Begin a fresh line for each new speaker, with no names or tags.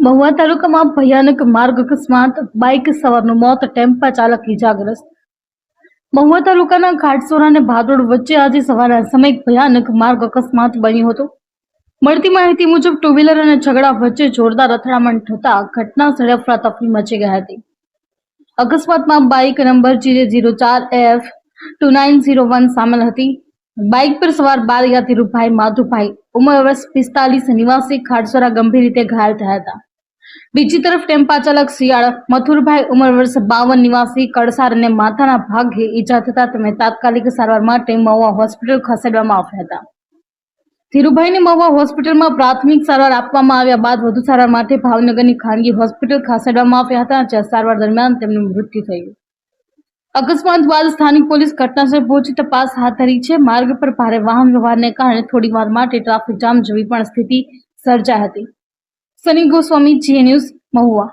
મહુવા તાલુકામાં ભયાનક માર્ગ અકસ્માત, બાઇક સવારનું મોત, ટેમ્પા ચાલક ઇજાગ્રસ્ત। મહુવા તાલુકાના ઘાટસોરા અને ભાદોડ વચ્ચે આજે સવારના સમયે ભયાનક માર્ગ અકસ્માત બન્યો હતો। મળતી માહિતી મુજબ ટુ વ્હીલર અને છગડા વચ્ચે જોરદાર અથડામણ થતા ઘટના સ્થળે અફરાતફરી મચી ગઈ હતી। અકસ્માતમાં બાઇક નંબર JJ04AF 2901 સામેલ હતી। બાઇક પર સવાર 12 યાત્રીભાઈ માધુભાઈ ઉંમર વર્ષ 45 નિવાસી ખાડસોરા ગંભીર રીતે ઘાયલ થયા હતા। બીજી તરફ ટેમ્પા ચાલક શિયાળ મથુરભાઈ ઉંમર વર્ષ 52 નિવાસી કડસાર અને માથાના ભાગે ઈજા થતા તેમને તાત્કાલિક સારવાર માટે મહુવા હોસ્પિટલ ખસેડવામાં આવ્યા હતા। ધીરુભાઈને મહુવા હોસ્પિટલમાં પ્રાથમિક સારવાર આપવામાં આવ્યા બાદ વધુ સારવાર માટે ભાવનગરની ખાનગી હોસ્પિટલ ખસેડવામાં આવ્યા હતા, જ્યાં સારવાર દરમિયાન તેમનું મૃત્યુ થયું। અકસ્માત બાદ સ્થાનિક પોલીસ ઘટનાસ્થળે પહોંચી તપાસ હાથ ધરી છે। માર્ગ પર ભારે વાહન વ્યવહારને કારણે થોડી વાર માટે ટ્રાફિક જામ જેવી પણ સ્થિતિ સર્જાઈ હતી। Sunny Goswami, GA news, Mahuva.